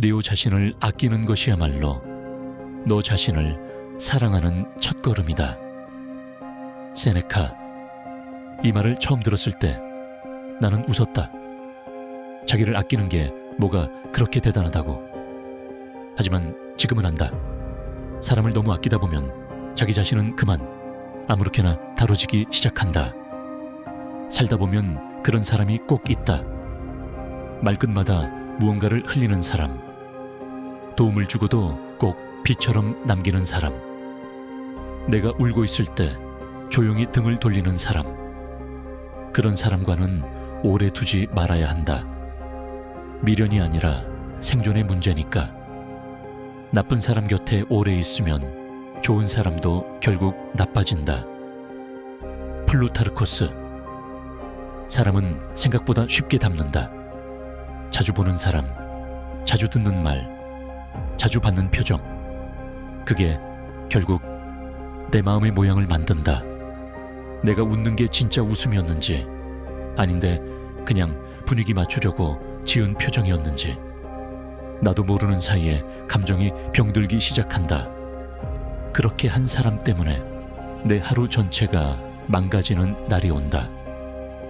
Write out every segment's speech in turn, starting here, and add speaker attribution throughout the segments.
Speaker 1: 네 자신을 아끼는 것이야말로 너 자신을 사랑하는 첫걸음이다. 세네카. 이 말을 처음 들었을 때 나는 웃었다. 자기를 아끼는 게 뭐가 그렇게 대단하다고. 하지만 지금은 안다. 사람을 너무 아끼다 보면 자기 자신은 그만 아무렇게나 다뤄지기 시작한다. 살다 보면 그런 사람이 꼭 있다. 말끝마다 무언가를 흘리는 사람, 도움을 주고도 꼭 비처럼 남기는 사람, 내가 울고 있을 때 조용히 등을 돌리는 사람, 그런 사람과는 오래 두지 말아야 한다. 미련이 아니라 생존의 문제니까. 나쁜 사람 곁에 오래 있으면 좋은 사람도 결국 나빠진다. 플루타르코스. 사람은 생각보다 쉽게 닮는다. 자주 보는 사람, 자주 듣는 말, 자주 받는 표정, 그게 결국 내 마음의 모양을 만든다. 내가 웃는 게 진짜 웃음이었는지, 아닌데 그냥 분위기 맞추려고 지은 표정이었는지, 나도 모르는 사이에 감정이 병들기 시작한다. 그렇게 한 사람 때문에 내 하루 전체가 망가지는 날이 온다.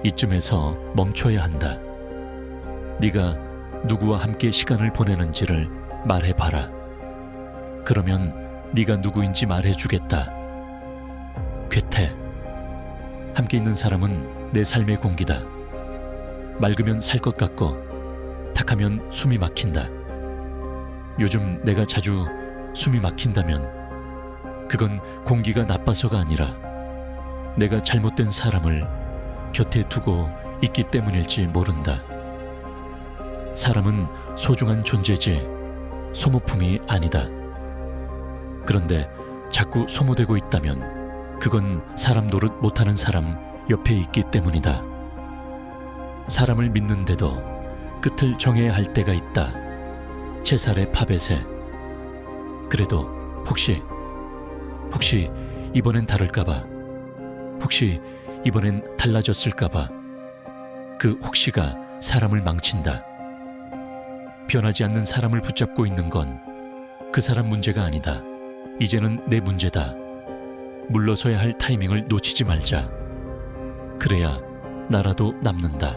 Speaker 1: 이쯤에서 멈춰야 한다. 네가 누구와 함께 시간을 보내는지를 말해봐라. 그러면 네가 누구인지 말해주겠다. 괴테. 함께 있는 사람은 내 삶의 공기다. 맑으면 살 것 같고 탁하면 숨이 막힌다. 요즘 내가 자주 숨이 막힌다면 그건 공기가 나빠서가 아니라 내가 잘못된 사람을 곁에 두고 있기 때문일지 모른다. 사람은 소중한 존재지 소모품이 아니다. 그런데 자꾸 소모되고 있다면 그건 사람 노릇 못하는 사람 옆에 있기 때문이다. 사람을 믿는데도 끝을 정해야 할 때가 있다. 채살의 파벳에. 그래도 혹시 이번엔 다를까봐, 혹시 이번엔 달라졌을까봐, 그 혹시가 사람을 망친다. 변하지 않는 사람을 붙잡고 있는 건 그 사람 문제가 아니다. 이제는 내 문제다. 물러서야 할 타이밍을 놓치지 말자. 그래야 나라도 남는다.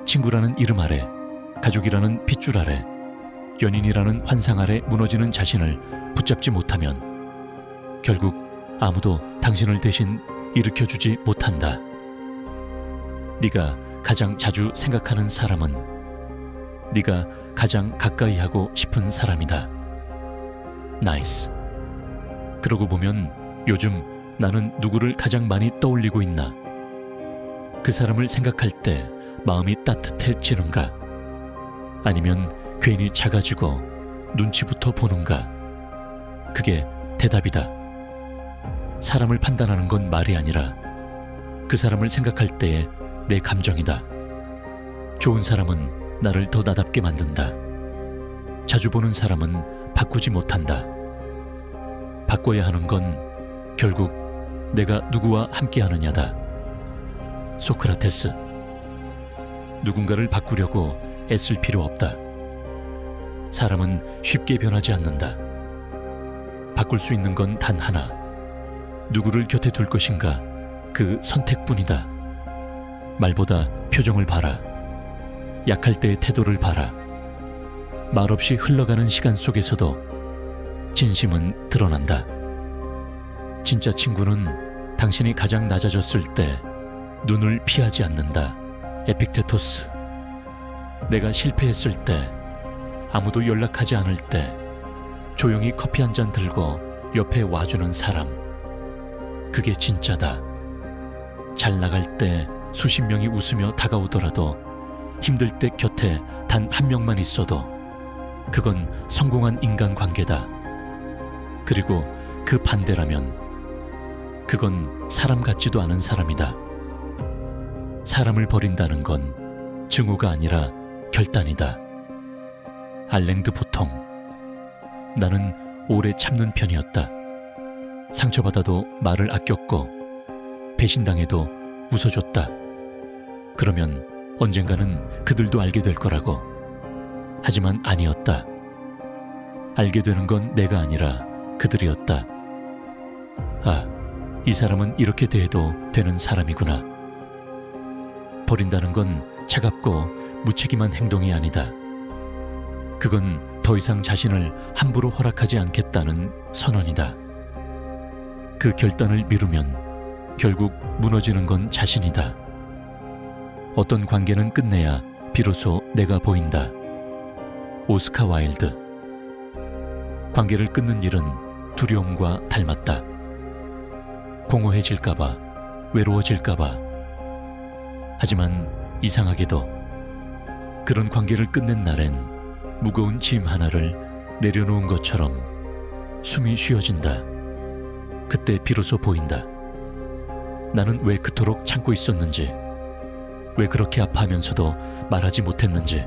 Speaker 1: 친구라는 이름 아래, 가족이라는 핏줄 아래, 연인이라는 환상 아래 무너지는 자신을 붙잡지 못하면 결국 아무도 당신을 대신 일으켜주지 못한다. 네가 가장 자주 생각하는 사람은 네가 가장 가까이 하고 싶은 사람이다. 나이스. 그러고 보면 요즘 나는 누구를 가장 많이 떠올리고 있나? 그 사람을 생각할 때 마음이 따뜻해지는가? 아니면 괜히 작아지고 눈치부터 보는가? 그게 대답이다. 사람을 판단하는 건 말이 아니라 그 사람을 생각할 때의 내 감정이다. 좋은 사람은 나를 더 나답게 만든다. 자주 보는 사람은 바꾸지 못한다. 바꿔야 하는 건 결국 내가 누구와 함께 하느냐다. 소크라테스. 누군가를 바꾸려고 애쓸 필요 없다. 사람은 쉽게 변하지 않는다. 바꿀 수 있는 건 단 하나. 누구를 곁에 둘 것인가, 그 선택뿐이다. 말보다 표정을 봐라. 약할 때의 태도를 봐라. 말없이 흘러가는 시간 속에서도 진심은 드러난다. 진짜 친구는 당신이 가장 낮아졌을 때 눈을 피하지 않는다. 에픽테토스. 내가 실패했을 때, 아무도 연락하지 않을 때 조용히 커피 한 잔 들고 옆에 와주는 사람, 그게 진짜다. 잘 나갈 때 수십 명이 웃으며 다가오더라도 힘들 때 곁에 단 한 명만 있어도 그건 성공한 인간관계다. 그리고 그 반대라면 그건 사람 같지도 않은 사람이다. 사람을 버린다는 건 증오가 아니라 결단이다. 알랭드 보통. 나는 오래 참는 편이었다. 상처받아도 말을 아꼈고 배신당해도 웃어줬다. 그러면 언젠가는 그들도 알게 될 거라고. 하지만 아니었다. 알게 되는 건 내가 아니라 그들이었다. 아, 이 사람은 이렇게 대해도 되는 사람이구나. 버린다는 건 차갑고 무책임한 행동이 아니다. 그건 더 이상 자신을 함부로 허락하지 않겠다는 선언이다. 그 결단을 미루면 결국 무너지는 건 자신이다. 어떤 관계는 끝내야 비로소 내가 보인다. 오스카 와일드. 관계를 끊는 일은 두려움과 닮았다. 공허해질까봐, 외로워질까봐. 하지만 이상하게도 그런 관계를 끝낸 날엔 무거운 짐 하나를 내려놓은 것처럼 숨이 쉬어진다. 그때 비로소 보인다. 나는 왜 그토록 참고 있었는지, 왜 그렇게 아파하면서도 말하지 못했는지.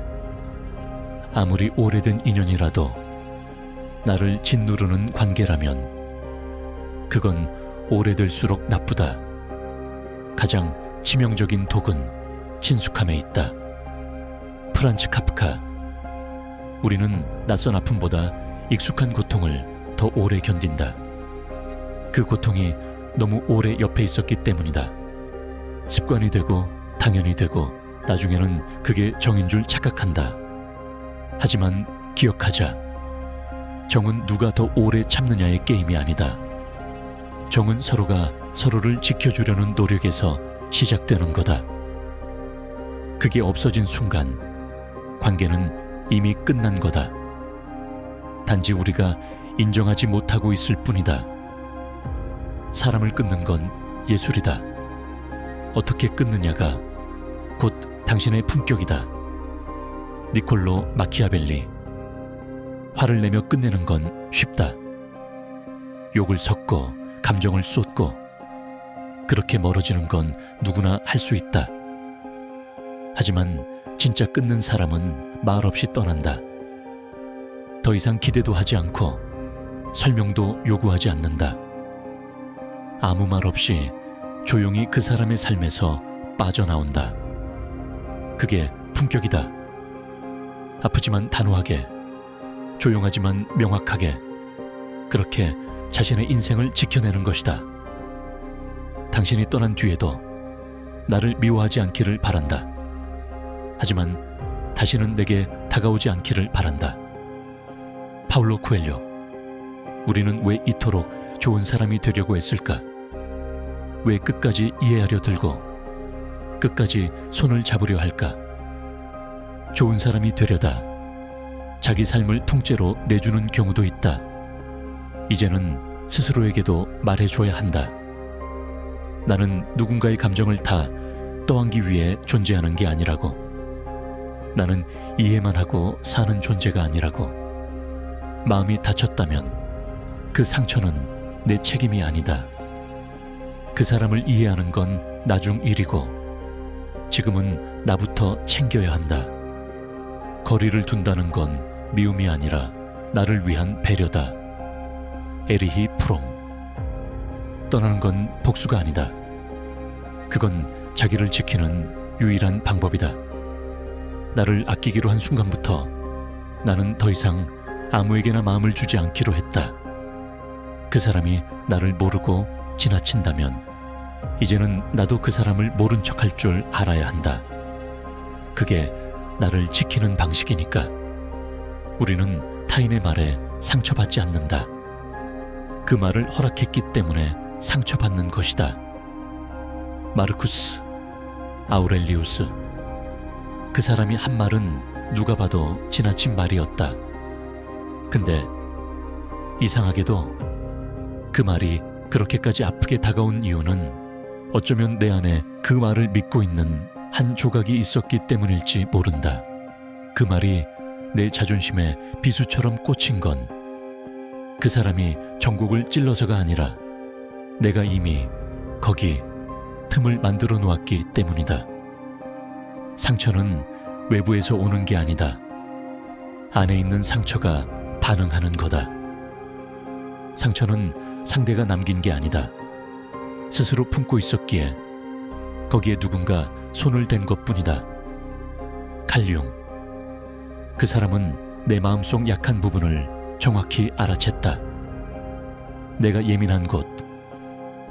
Speaker 1: 아무리 오래된 인연이라도 나를 짓누르는 관계라면 그건 오래될수록 나쁘다. 가장 치명적인 독은 친숙함에 있다. 프란츠 카프카. 우리는 낯선 아픔보다 익숙한 고통을 더 오래 견딘다. 그 고통이 너무 오래 옆에 있었기 때문이다. 습관이 되고 당연이 되고 나중에는 그게 정인 줄 착각한다. 하지만 기억하자. 정은 누가 더 오래 참느냐의 게임이 아니다. 정은 서로가 서로를 지켜주려는 노력에서 시작되는 거다. 그게 없어진 순간 관계는 이미 끝난 거다. 단지 우리가 인정하지 못하고 있을 뿐이다. 사람을 끊는 건 예술이다. 어떻게 끊느냐가 곧 당신의 품격이다. 니콜로 마키아벨리. 화를 내며 끝내는 건 쉽다. 욕을 섞고 감정을 쏟고 그렇게 멀어지는 건 누구나 할 수 있다. 하지만 진짜 끊는 사람은 말없이 떠난다. 더 이상 기대도 하지 않고 설명도 요구하지 않는다. 아무 말 없이 조용히 그 사람의 삶에서 빠져나온다. 그게 품격이다. 아프지만 단호하게, 조용하지만 명확하게, 그렇게 자신의 인생을 지켜내는 것이다. 당신이 떠난 뒤에도 나를 미워하지 않기를 바란다. 하지만 다시는 내게 다가오지 않기를 바란다. 파울로 쿠엘료. 우리는 왜 이토록 좋은 사람이 되려고 했을까? 왜 끝까지 이해하려 들고 끝까지 손을 잡으려 할까? 좋은 사람이 되려다 자기 삶을 통째로 내주는 경우도 있다. 이제는 스스로에게도 말해줘야 한다. 나는 누군가의 감정을 다 떠안기 위해 존재하는 게 아니라고. 나는 이해만 하고 사는 존재가 아니라고. 마음이 다쳤다면 그 상처는 내 책임이 아니다. 그 사람을 이해하는 건 나중 일이고 지금은 나부터 챙겨야 한다. 거리를 둔다는 건 미움이 아니라 나를 위한 배려다. 에리히 프롬. 떠나는 건 복수가 아니다. 그건 자기를 지키는 유일한 방법이다. 나를 아끼기로 한 순간부터 나는 더 이상 아무에게나 마음을 주지 않기로 했다. 그 사람이 나를 모르고 지나친다면 이제는 나도 그 사람을 모른 척할 줄 알아야 한다. 그게 나를 지키는 방식이니까. 우리는 타인의 말에 상처받지 않는다. 그 말을 허락했기 때문에 상처받는 것이다. 마르쿠스 아우렐리우스. 그 사람이 한 말은 누가 봐도 지나친 말이었다. 근데 이상하게도 그 말이 그렇게까지 아프게 다가온 이유는 어쩌면 내 안에 그 말을 믿고 있는 한 조각이 있었기 때문일지 모른다. 그 말이 내 자존심에 비수처럼 꽂힌 건 그 사람이 전곡을 찔러서가 아니라 내가 이미 거기 틈을 만들어 놓았기 때문이다. 상처는 외부에서 오는 게 아니다. 안에 있는 상처가 반응하는 거다. 상처는 상대가 남긴 게 아니다. 스스로 품고 있었기에 거기에 누군가 손을 댄 것뿐이다. 칼륨. 그 사람은 내 마음속 약한 부분을 정확히 알아챘다. 내가 예민한 곳,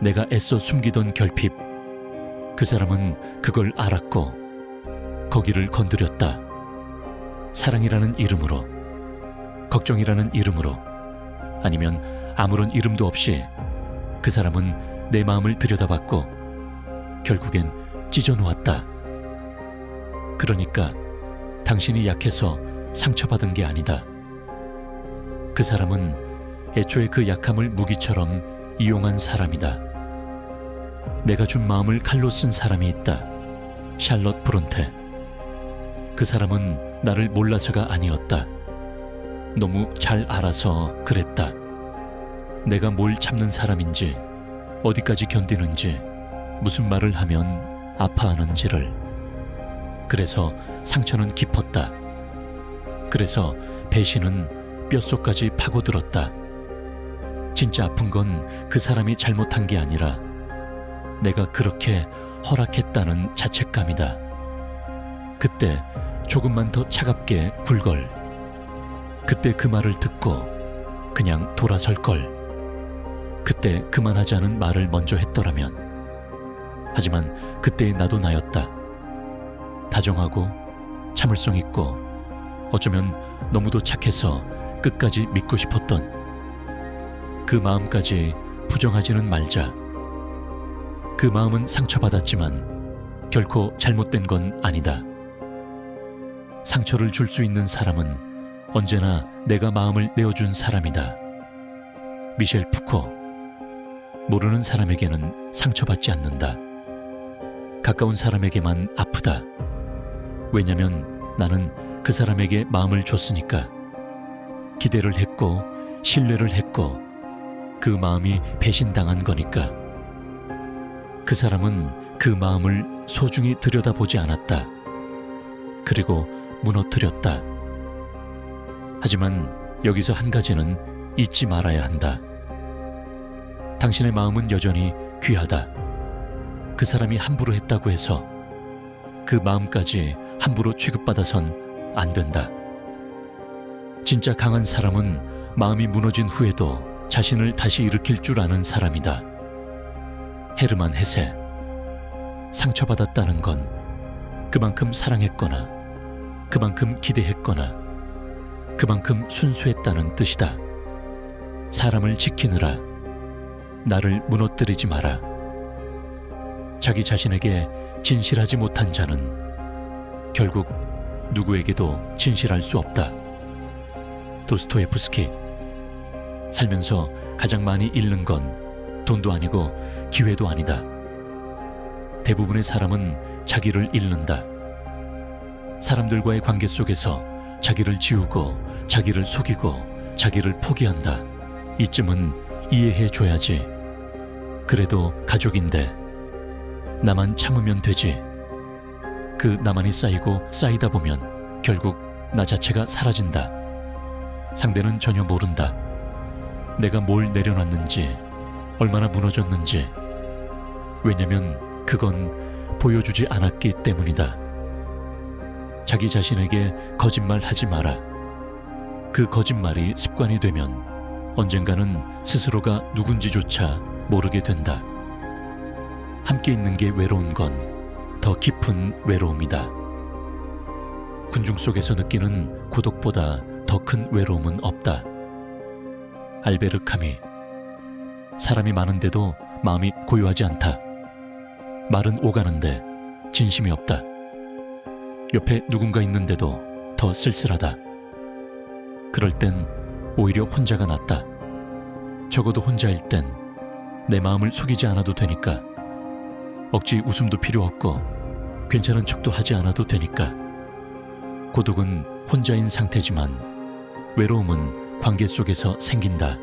Speaker 1: 내가 애써 숨기던 결핍, 그 사람은 그걸 알았고 거기를 건드렸다. 사랑이라는 이름으로, 걱정이라는 이름으로, 아니면 아무런 이름도 없이 그 사람은 내 마음을 들여다봤고 결국엔 찢어놓았다. 그러니까 당신이 약해서 상처받은 게 아니다. 그 사람은 애초에 그 약함을 무기처럼 이용한 사람이다. 내가 준 마음을 칼로 쓴 사람이 있다. 샬롯 브론테. 그 사람은 나를 몰라서가 아니었다. 너무 잘 알아서 그랬다. 내가 뭘 참는 사람인지, 어디까지 견디는지, 무슨 말을 하면 아파하는지를. 그래서 상처는 깊었다. 그래서 배신은 뼛속까지 파고들었다. 진짜 아픈 건 그 사람이 잘못한 게 아니라 내가 그렇게 허락했다는 자책감이다. 그때 조금만 더 차갑게 굴걸. 그때 그 말을 듣고 그냥 돌아설걸. 그때 그만하자는 말을 먼저 했더라면. 하지만 그때의 나도 나였다. 다정하고 참을성 있고 어쩌면 너무도 착해서 끝까지 믿고 싶었던 그 마음까지 부정하지는 말자. 그 마음은 상처받았지만 결코 잘못된 건 아니다. 상처를 줄 수 있는 사람은 언제나 내가 마음을 내어준 사람이다. 미셸 푸코. 모르는 사람에게는 상처받지 않는다. 가까운 사람에게만 아프다. 왜냐면 나는 그 사람에게 마음을 줬으니까. 기대를 했고 신뢰를 했고 그 마음이 배신당한 거니까. 그 사람은 그 마음을 소중히 들여다보지 않았다. 그리고 무너뜨렸다. 하지만 여기서 한 가지는 잊지 말아야 한다. 당신의 마음은 여전히 귀하다. 그 사람이 함부로 했다고 해서 그 마음까지 함부로 취급받아선 안 된다. 진짜 강한 사람은 마음이 무너진 후에도 자신을 다시 일으킬 줄 아는 사람이다. 헤르만 헤세. 상처받았다는 건 그만큼 사랑했거나 그만큼 기대했거나 그만큼 순수했다는 뜻이다. 사람을 지키느라 나를 무너뜨리지 마라. 자기 자신에게 진실하지 못한 자는 결국 누구에게도 진실할 수 없다. 도스토예프스키. 살면서 가장 많이 잃는 건 돈도 아니고 기회도 아니다. 대부분의 사람은 자기를 잃는다. 사람들과의 관계 속에서 자기를 지우고 자기를 속이고 자기를 포기한다. 이쯤은 이해해 줘야지. 그래도 가족인데 나만 참으면 되지. 그 나만이 쌓이고 쌓이다 보면 결국 나 자체가 사라진다. 상대는 전혀 모른다. 내가 뭘 내려놨는지, 얼마나 무너졌는지. 왜냐면 그건 보여주지 않았기 때문이다. 자기 자신에게 거짓말 하지 마라. 그 거짓말이 습관이 되면 언젠가는 스스로가 누군지조차 모르게 된다. 함께 있는 게 외로운 건 더 깊은 외로움이다. 군중 속에서 느끼는 고독보다 더 큰 외로움은 없다. 알베르 카미. 사람이 많은데도 마음이 고요하지 않다. 말은 오가는데 진심이 없다. 옆에 누군가 있는데도 더 쓸쓸하다. 그럴 땐 오히려 혼자가 낫다. 적어도 혼자일 땐 내 마음을 속이지 않아도 되니까. 억지 웃음도 필요 없고 괜찮은 척도 하지 않아도 되니까. 고독은 혼자인 상태지만 외로움은 관계 속에서 생긴다.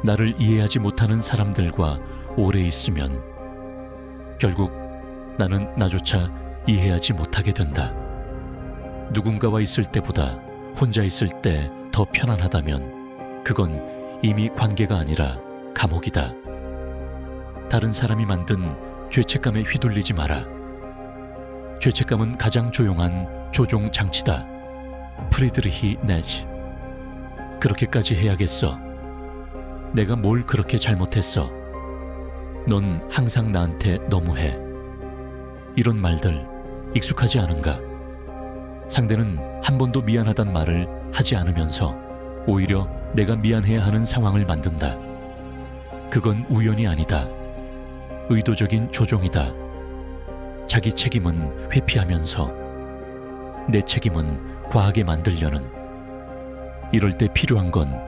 Speaker 1: 나를 이해하지 못하는 사람들과 오래 있으면 결국 나는 나조차 이해하지 못하게 된다. 누군가와 있을 때보다 혼자 있을 때 더 편안하다면 그건 이미 관계가 아니라 감옥이다. 다른 사람이 만든 죄책감에 휘둘리지 마라. 죄책감은 가장 조용한 조종 장치다. 프리드리히 네츠. 그렇게까지 해야겠어. 내가 뭘 그렇게 잘못했어. 넌 항상 나한테 너무해. 이런 말들 익숙하지 않은가? 상대는 한 번도 미안하단 말을 하지 않으면서 오히려 내가 미안해야 하는 상황을 만든다. 그건 우연이 아니다. 의도적인 조종이다. 자기 책임은 회피하면서 내 책임은 과하게 만들려는. 이럴 때 필요한 건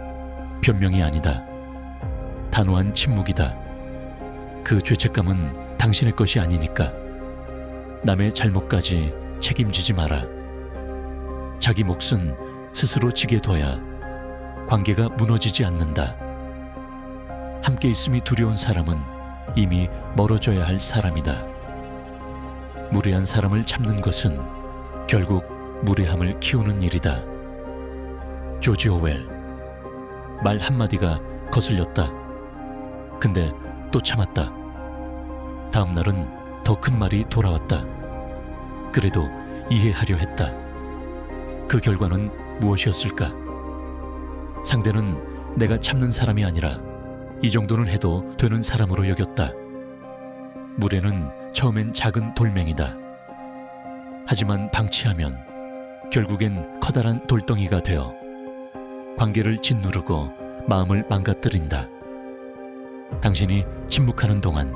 Speaker 1: 변명이 아니다. 단호한 침묵이다. 그 죄책감은 당신의 것이 아니니까. 남의 잘못까지 책임지지 마라. 자기 몫은 스스로 지게 둬야 관계가 무너지지 않는다. 함께 있음이 두려운 사람은 이미 멀어져야 할 사람이다. 무례한 사람을 참는 것은 결국 무례함을 키우는 일이다. 조지 오웰. 말 한마디가 거슬렸다. 근데 또 참았다. 다음 날은 더 큰 말이 돌아왔다. 그래도 이해하려 했다. 그 결과는 무엇이었을까? 상대는 내가 참는 사람이 아니라 이 정도는 해도 되는 사람으로 여겼다. 무례는 처음엔 작은 돌멩이다. 하지만 방치하면 결국엔 커다란 돌덩이가 되어 관계를 짓누르고 마음을 망가뜨린다. 당신이 침묵하는 동안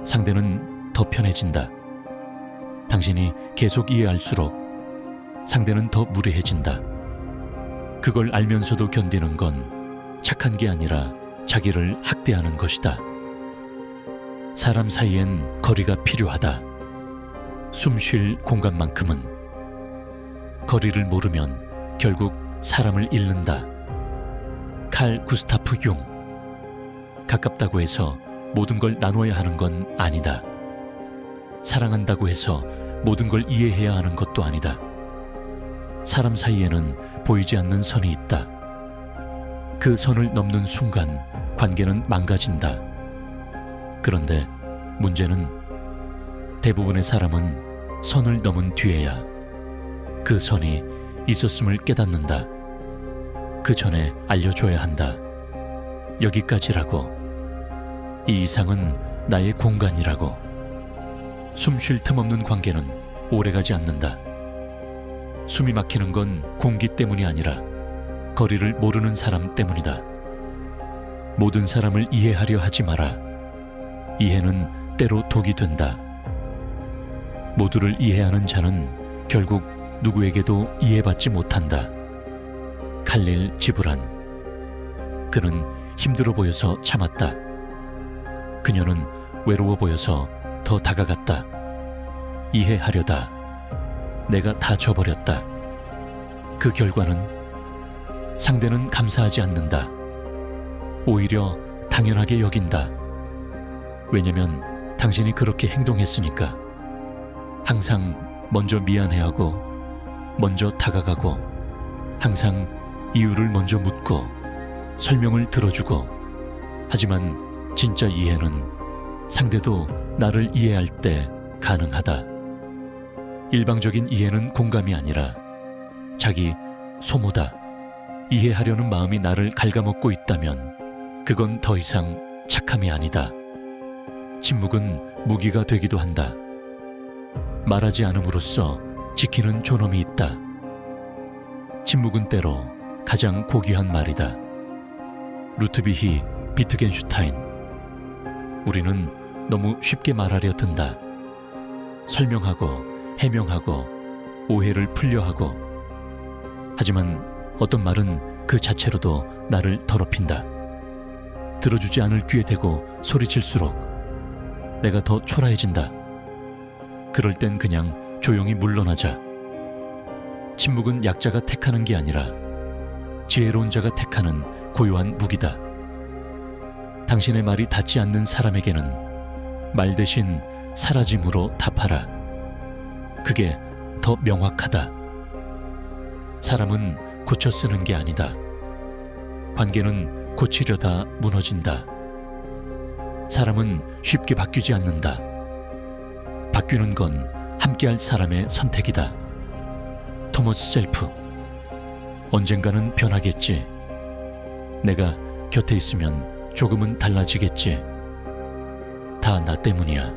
Speaker 1: 상대는 더 편해진다. 당신이 계속 이해할수록 상대는 더 무례해진다. 그걸 알면서도 견디는 건 착한 게 아니라 자기를 학대하는 것이다. 사람 사이엔 거리가 필요하다. 숨 쉴 공간만큼은. 거리를 모르면 결국 사람을 잃는다. 칼 구스타프 융. 가깝다고 해서 모든 걸 나눠야 하는 건 아니다. 사랑한다고 해서 모든 걸 이해해야 하는 것도 아니다. 사람 사이에는 보이지 않는 선이 있다. 그 선을 넘는 순간 관계는 망가진다. 그런데 문제는 대부분의 사람은 선을 넘은 뒤에야 그 선이 있었음을 깨닫는다. 그 전에 알려줘야 한다. 여기까지라고. 이 이상은 나의 공간이라고. 숨 쉴 틈 없는 관계는 오래가지 않는다. 숨이 막히는 건 공기 때문이 아니라 거리를 모르는 사람 때문이다. 모든 사람을 이해하려 하지 마라. 이해는 때로 독이 된다. 모두를 이해하는 자는 결국 누구에게도 이해받지 못한다. 칼릴 지브란. 그는 힘들어 보여서 참았다. 그녀는 외로워 보여서 더 다가갔다. 이해하려다 내가 다 져버렸다. 그 결과는 상대는 감사하지 않는다. 오히려 당연하게 여긴다. 왜냐면 당신이 그렇게 행동했으니까. 항상 먼저 미안해하고 먼저 다가가고 항상 이유를 먼저 묻고 설명을 들어주고. 하지만 진짜 이해는 상대도 나를 이해할 때 가능하다. 일방적인 이해는 공감이 아니라 자기 소모다. 이해하려는 마음이 나를 갉아먹고 있다면 그건 더 이상 착함이 아니다. 침묵은 무기가 되기도 한다. 말하지 않음으로써 지키는 존엄이 있다. 침묵은 때로 가장 고귀한 말이다. 루트비히 비트겐슈타인. 우리는 너무 쉽게 말하려 든다. 설명하고 해명하고 오해를 풀려하고. 하지만 어떤 말은 그 자체로도 나를 더럽힌다. 들어주지 않을 귀에 대고 소리칠수록 내가 더 초라해진다. 그럴 땐 그냥 조용히 물러나자. 침묵은 약자가 택하는 게 아니라 지혜로운 자가 택하는 고요한 무기다. 당신의 말이 닿지 않는 사람에게는 말 대신 사라짐으로 답하라. 그게 더 명확하다. 사람은 고쳐 쓰는 게 아니다. 관계는 고치려다 무너진다. 사람은 쉽게 바뀌지 않는다. 바뀌는 건 함께할 사람의 선택이다. 토머스 셀프. 언젠가는 변하겠지. 내가 곁에 있으면 조금은 달라지겠지. 다 나 때문이야.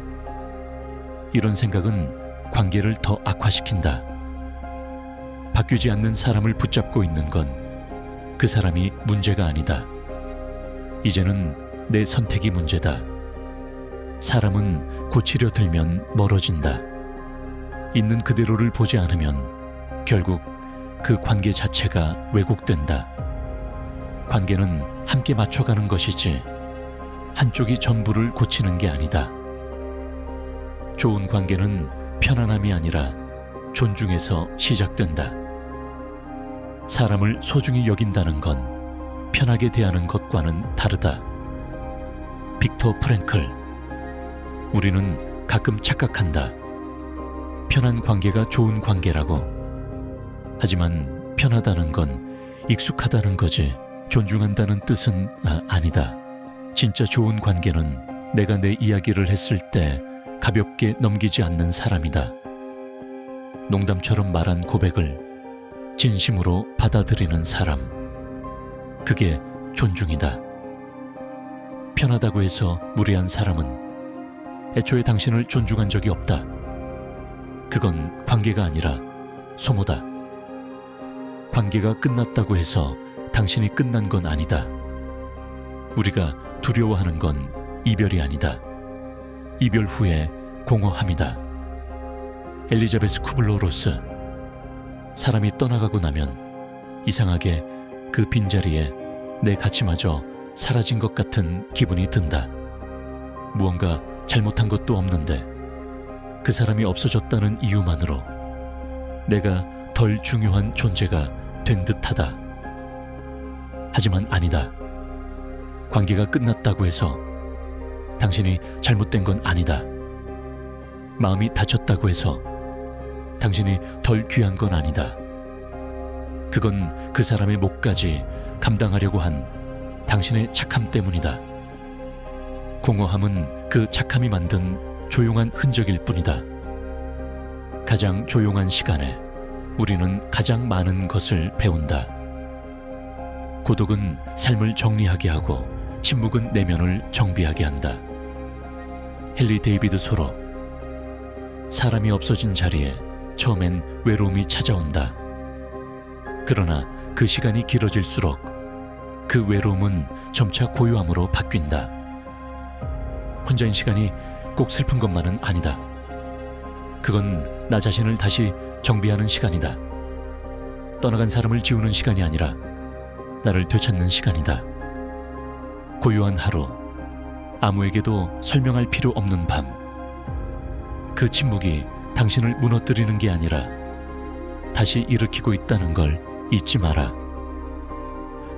Speaker 1: 이런 생각은 관계를 더 악화시킨다. 바뀌지 않는 사람을 붙잡고 있는 건 그 사람이 문제가 아니다. 이제는 내 선택이 문제다. 사람은 고치려 들면 멀어진다. 있는 그대로를 보지 않으면 결국 그 관계 자체가 왜곡된다. 관계는 함께 맞춰가는 것이지 한쪽이 전부를 고치는 게 아니다. 좋은 관계는 편안함이 아니라 존중에서 시작된다. 사람을 소중히 여긴다는 건 편하게 대하는 것과는 다르다. 빅터 프랭클. 우리는 가끔 착각한다. 편한 관계가 좋은 관계라고. 하지만 편하다는 건 익숙하다는 거지 존중한다는 뜻은 아니다. 진짜 좋은 관계는 내가 내 이야기를 했을 때 가볍게 넘기지 않는 사람이다. 농담처럼 말한 고백을 진심으로 받아들이는 사람. 그게 존중이다. 편하다고 해서 무례한 사람은 애초에 당신을 존중한 적이 없다. 그건 관계가 아니라 소모다. 관계가 끝났다고 해서 당신이 끝난 건 아니다. 우리가 두려워하는 건 이별이 아니다. 이별 후에 공허함이다. 엘리자베스 쿠블러-로스. 사람이 떠나가고 나면 이상하게 그 빈자리에 내 가치마저 사라진 것 같은 기분이 든다. 무언가 잘못한 것도 없는데 그 사람이 없어졌다는 이유만으로 내가 덜 중요한 존재가 된 듯하다. 하지만 아니다. 관계가 끝났다고 해서 당신이 잘못된 건 아니다. 마음이 다쳤다고 해서 당신이 덜 귀한 건 아니다. 그건 그 사람의 몫까지 감당하려고 한 당신의 착함 때문이다. 공허함은 그 착함이 만든 조용한 흔적일 뿐이다. 가장 조용한 시간에 우리는 가장 많은 것을 배운다. 고독은 삶을 정리하게 하고 침묵은 내면을 정비하게 한다. 헨리 데이비드 소로. 사람이 없어진 자리에 처음엔 외로움이 찾아온다. 그러나 그 시간이 길어질수록 그 외로움은 점차 고요함으로 바뀐다. 혼자인 시간이 꼭 슬픈 것만은 아니다. 그건 나 자신을 다시 정비하는 시간이다. 떠나간 사람을 지우는 시간이 아니라 나를 되찾는 시간이다. 고요한 하루, 아무에게도 설명할 필요 없는 밤. 그 침묵이 당신을 무너뜨리는 게 아니라 다시 일으키고 있다는 걸 잊지 마라.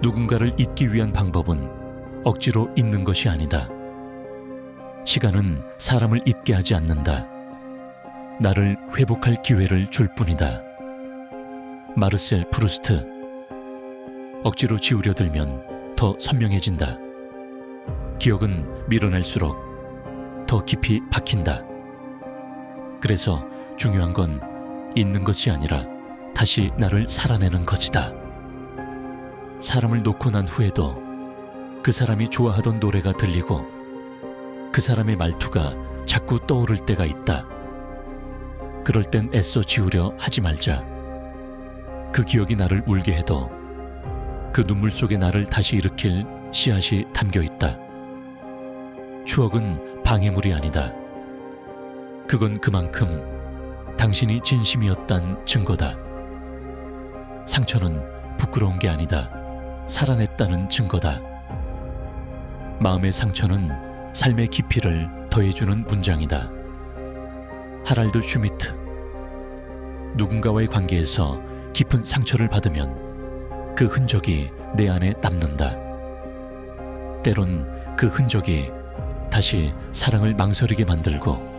Speaker 1: 누군가를 잊기 위한 방법은 억지로 잊는 것이 아니다. 시간은 사람을 잊게 하지 않는다. 나를 회복할 기회를 줄 뿐이다. 마르셀 프루스트. 억지로 지우려 들면 더 선명해진다. 기억은 밀어낼수록 더 깊이 박힌다. 그래서 중요한 건 잊는 것이 아니라 다시 나를 살아내는 것이다. 사람을 놓고 난 후에도 그 사람이 좋아하던 노래가 들리고 그 사람의 말투가 자꾸 떠오를 때가 있다. 그럴 땐 애써 지우려 하지 말자. 그 기억이 나를 울게 해도 그 눈물 속에 나를 다시 일으킬 씨앗이 담겨 있다. 추억은 방해물이 아니다. 그건 그만큼 당신이 진심이었단 증거다. 상처는 부끄러운 게 아니다. 살아냈다는 증거다. 마음의 상처는 삶의 깊이를 더해주는 문장이다. 하랄드 슈미트. 누군가와의 관계에서 깊은 상처를 받으면 그 흔적이 내 안에 남는다. 때론 그 흔적이 다시 사랑을 망설이게 만들고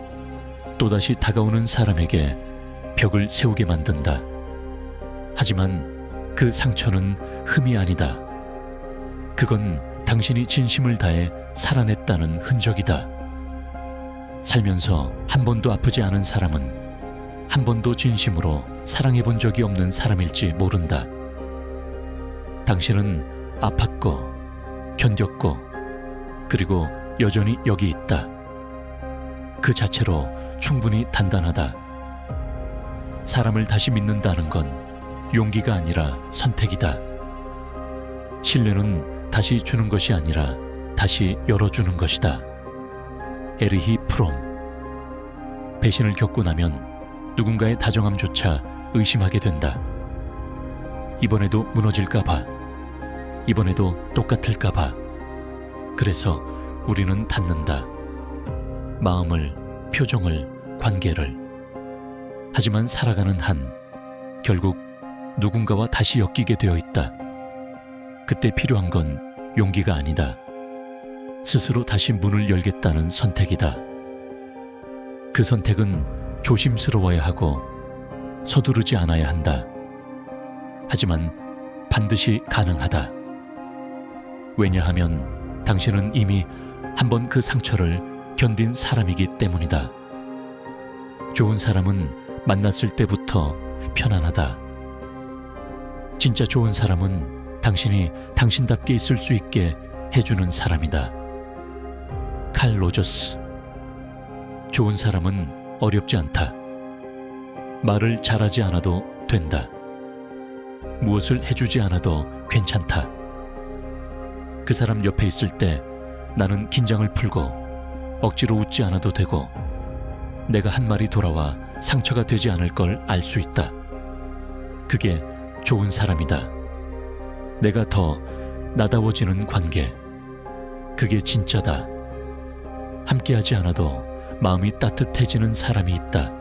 Speaker 1: 또다시 다가오는 사람에게 벽을 세우게 만든다. 하지만 그 상처는 흠이 아니다. 그건 당신이 진심을 다해 살아냈다는 흔적이다. 살면서 한 번도 아프지 않은 사람은 한 번도 진심으로 사랑해본 적이 없는 사람일지 모른다. 당신은 아팠고 견뎠고 그리고 여전히 여기 있다. 그 자체로 충분히 단단하다. 사람을 다시 믿는다는 건 용기가 아니라 선택이다. 신뢰는 다시 주는 것이 아니라 다시 열어주는 것이다. 에리히 프롬. 배신을 겪고 나면 누군가의 다정함조차 의심하게 된다. 이번에도 무너질까봐, 이번에도 똑같을까봐. 그래서 우리는 닫는다. 마음을, 표정을, 관계를. 하지만 살아가는 한 결국 누군가와 다시 엮이게 되어 있다. 그때 필요한 건 용기가 아니다. 스스로 다시 문을 열겠다는 선택이다. 그 선택은 조심스러워야 하고 서두르지 않아야 한다. 하지만 반드시 가능하다. 왜냐하면 당신은 이미 한번 그 상처를 견딘 사람이기 때문이다. 좋은 사람은 만났을 때부터 편안하다. 진짜 좋은 사람은 당신이 당신답게 있을 수 있게 해주는 사람이다. 칼 로저스. 좋은 사람은 어렵지 않다. 말을 잘하지 않아도 된다. 무엇을 해주지 않아도 괜찮다. 그 사람 옆에 있을 때 나는 긴장을 풀고 억지로 웃지 않아도 되고 내가 한 말이 돌아와 상처가 되지 않을 걸 알 수 있다. 그게 좋은 사람이다. 내가 더 나다워지는 관계. 그게 진짜다. 함께하지 않아도 마음이 따뜻해지는 사람이 있다.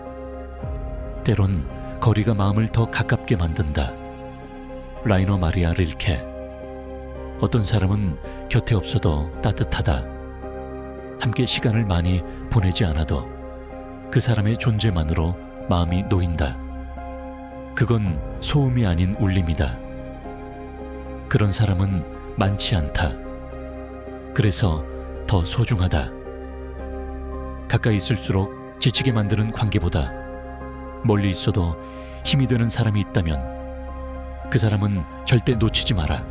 Speaker 1: 때론 거리가 마음을 더 가깝게 만든다. 라이너 마리아 릴케. 어떤 사람은 곁에 없어도 따뜻하다. 함께 시간을 많이 보내지 않아도 그 사람의 존재만으로 마음이 놓인다. 그건 소음이 아닌 울림이다. 그런 사람은 많지 않다. 그래서 더 소중하다. 가까이 있을수록 지치게 만드는 관계보다 멀리 있어도 힘이 되는 사람이 있다면 그 사람은 절대 놓치지 마라.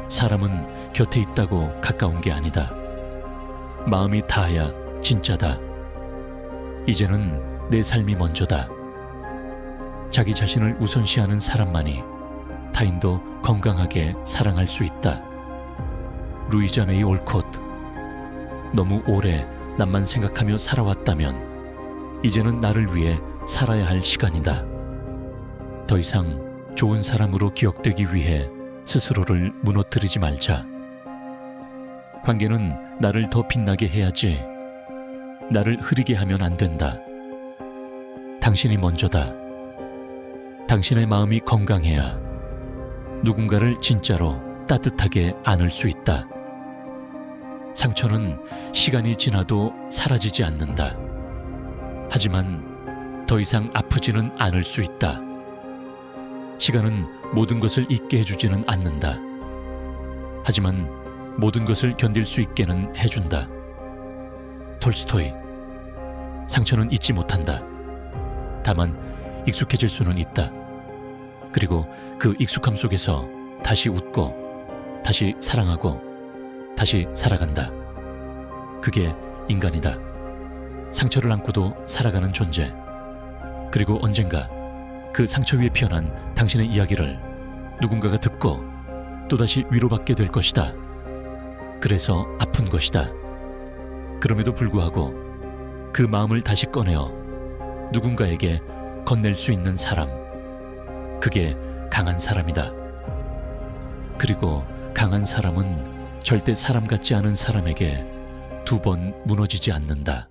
Speaker 1: 사람은 곁에 있다고 가까운 게 아니다. 마음이 닿아야 진짜다. 이제는 내 삶이 먼저다. 자기 자신을 우선시하는 사람만이 타인도 건강하게 사랑할 수 있다. 루이자 메이 올콧. 너무 오래 남만 생각하며 살아왔다면 이제는 나를 위해 살아야 할 시간이다. 더 이상 좋은 사람으로 기억되기 위해 스스로를 무너뜨리지 말자. 관계는 나를 더 빛나게 해야지 나를 흐리게 하면 안 된다. 당신이 먼저다. 당신의 마음이 건강해야 누군가를 진짜로 따뜻하게 안을 수 있다. 상처는 시간이 지나도 사라지지 않는다. 하지만 더 이상 아프지는 않을 수 있다. 시간은 모든 것을 잊게 해주지는 않는다. 하지만 모든 것을 견딜 수 있게는 해준다. 톨스토이. 상처는 잊지 못한다. 다만 익숙해질 수는 있다. 그리고 그 익숙함 속에서 다시 웃고 다시 사랑하고 다시 살아간다. 그게 인간이다. 상처를 안고도 살아가는 존재. 그리고 언젠가 그 상처 위에 피어난 당신의 이야기를 누군가가 듣고 또다시 위로받게 될 것이다. 그래서 아픈 것이다. 그럼에도 불구하고 그 마음을 다시 꺼내어 누군가에게 건넬 수 있는 사람. 그게 강한 사람이다. 그리고 강한 사람은 절대 사람 같지 않은 사람에게 두 번 무너지지 않는다.